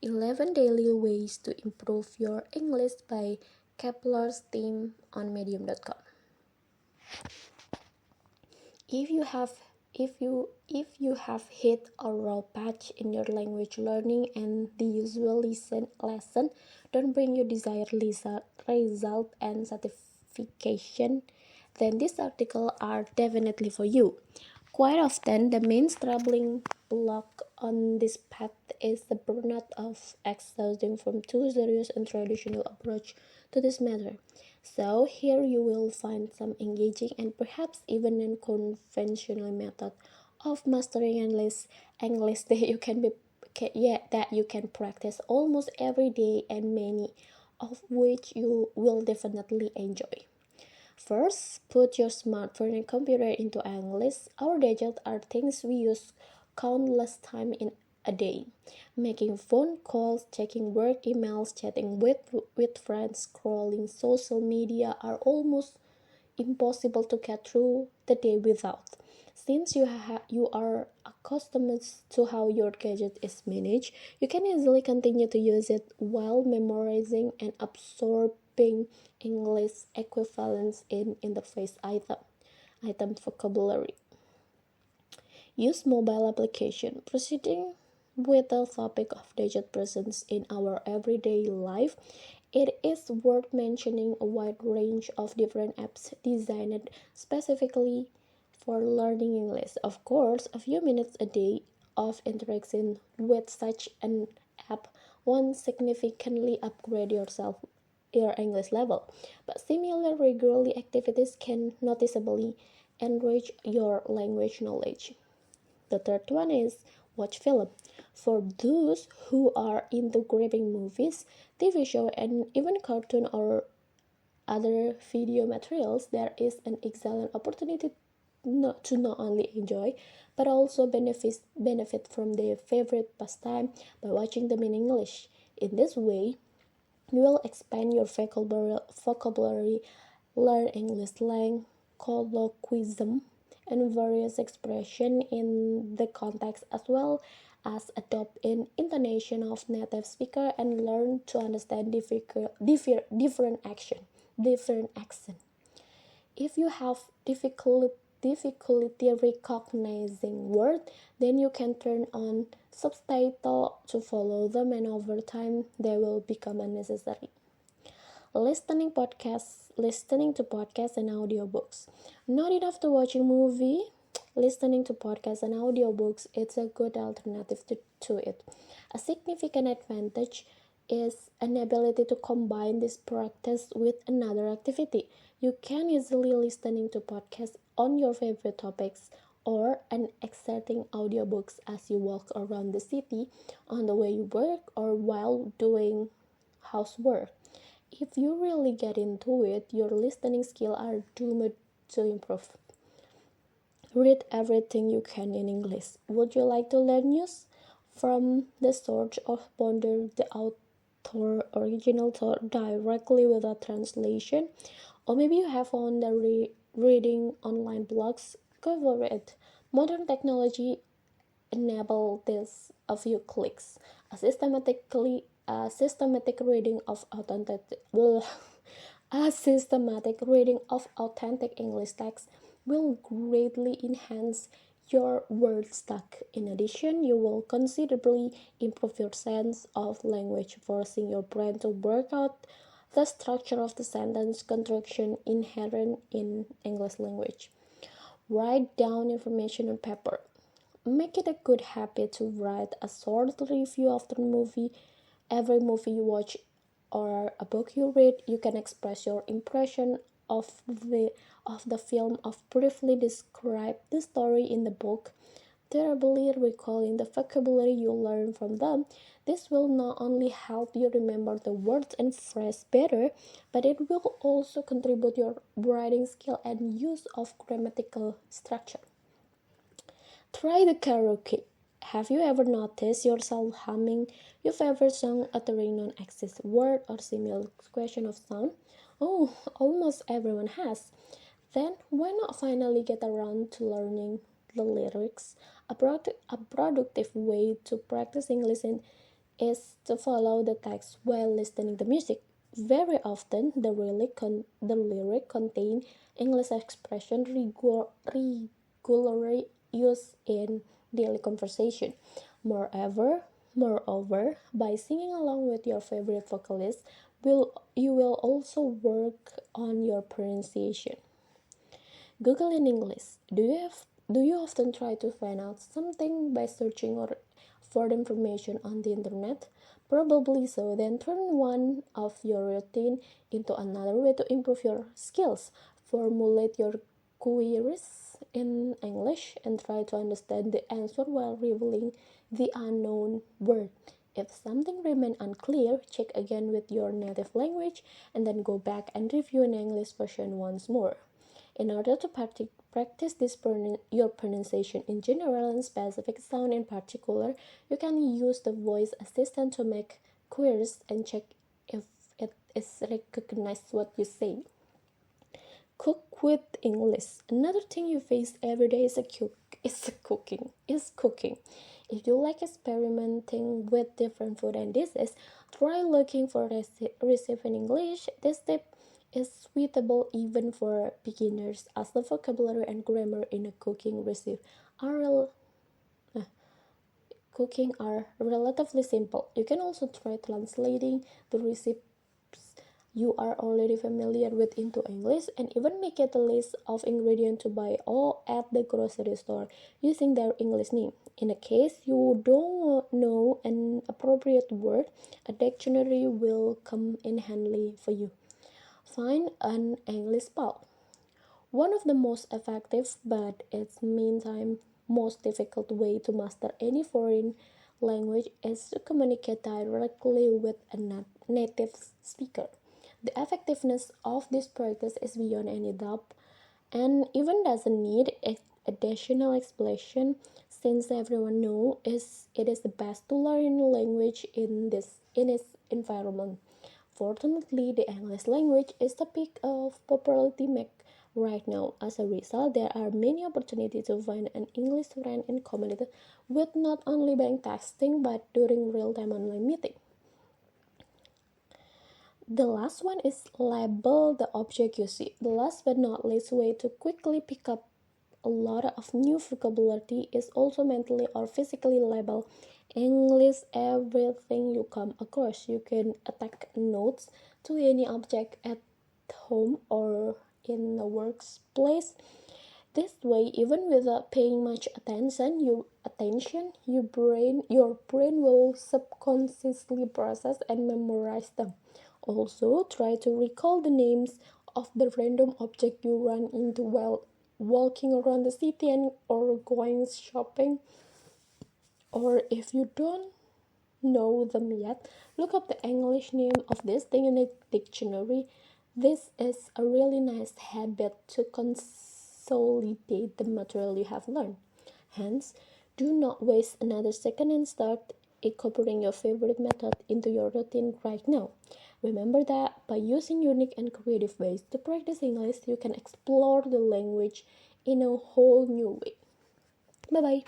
11 Daily Ways to Improve Your English by Kepler's team on medium.com. If you have hit a raw patch in your language learning and the usual lesson don't bring you desired result and certification, then this article are definitely for you. Quite often, the main stumbling block on this path is the burnout of exhausting from too serious and traditional approach to this matter. So here you will find some engaging and perhaps even unconventional method of mastering English that you can practice almost every day and many of which you will definitely enjoy. First, put your smartphone and computer into English. Our gadgets are things we use countless times in a day. Making phone calls, checking work emails, chatting with friends, scrolling social media are almost impossible to get through the day without. Since you are accustomed to how your gadget is managed, you can easily continue to use it while memorizing and absorbing English equivalents in interface item vocabulary. Use mobile application. Proceeding with the topic of gadget presence in our everyday life, it is worth mentioning a wide range of different apps designed specifically for learning English. Of course, a few minutes a day of interaction with such an app won't significantly upgrade your English level, but similar regular activities can noticeably enrich your language knowledge. The third one is watch film. For those who are into gripping movies, TV show, and even cartoon or other video materials, there is an excellent opportunity to not only enjoy but also benefit from their favorite pastime by watching them in English. In this way, you will expand your vocabulary, learn English slang, colloquialism, and various expressions in the context, as well as adopt an intonation of native speaker and learn to understand different accent. If you have difficulty recognizing words, then you can turn on subtitles to follow them, and over time they will become unnecessary. Listening to podcasts and audiobooks. Not enough to watching movie. Listening to podcasts and audiobooks, it's a good alternative to it. A significant advantage is an ability to combine this practice with another activity. You can easily listening to podcasts on your favorite topics or an exciting audiobooks as you walk around the city, on the way you work, or while doing housework. If you really get into it, your listening skills are doomed to improve. Read everything you can in English. Would you like to learn news from the source or ponder the author original thought directly without translation? Or maybe you have found the reading online blogs. Go for it. Modern technology enable this a few clicks. A systematic reading of authentic English text will greatly enhance your word stock. In addition, you will considerably improve your sense of language, forcing your brain to work out the structure of the sentence construction inherent in English language. Write down information on paper. Make it a good habit to write a short review of every movie you watch or a book you read. You can express your impression of the film or briefly describe the story in the book, thereby recalling the vocabulary you learn from them. This will not only help you remember the words and phrases better, but it will also contribute your writing skill and use of grammatical structure. Try the karaoke. Have you ever noticed yourself humming your favorite song, uttering non-existent word or similar expression of sound? Oh, almost everyone has. Then why not finally get around to learning the lyrics? A productive way to practice English is to follow the text while listening to music. Very often, the lyric contain English expression regularly used in daily conversation. Moreover, Moreover, by singing along with your favorite vocalist, you will also work on your pronunciation. Google in English. Do you often try to find out something by searching or for information on the internet? Probably so. Then turn one of your routine into another way to improve your skills. Formulate your queries in English and try to understand the answer while revealing the unknown word. If something remains unclear, check again with your native language and then go back and review an English version once more. In order to practice your pronunciation in general and specific sound in particular, you can use the voice assistant to make queries and check if it is recognized what you say. Cook with English. Another thing you face every day is cooking. If you like experimenting with different food and dishes, try looking for recipe in English. This tip is suitable even for beginners, as the vocabulary and grammar in a cooking are relatively simple. You can also try translating the recipes you are already familiar with into English and even make it a list of ingredients to buy or at the grocery store using their English name. In a case you don't know an appropriate word, a dictionary will come in handy for you. Find an English pal. One of the most effective, but its meantime most difficult way to master any foreign language is to communicate directly with a native speaker. The effectiveness of this practice is beyond any doubt and even doesn't need additional explanation since everyone knows it is the best to learn language in its environment. Fortunately, the English language is the peak of popularity right now. As a result, there are many opportunities to find an English friend and community with not only by texting but during real-time online meeting. The last one is label the object you see. The last but not least way to quickly pick up a lot of new vocabulary is also mentally or physically label English everything you come across. You can attach notes to any object at home or in the workplace. This way, even without paying much attention, your brain will subconsciously process and memorize them. Also, try to recall the names of the random object you run into while walking around the city or going shopping. Or if you don't know them yet, look up the English name of this thing in the dictionary. This is a really nice habit to consolidate the material you have learned. Hence, do not waste another second and start incorporating your favorite method into your routine right now. Remember that by using unique and creative ways to practice English, you can explore the language in a whole new way. Bye bye.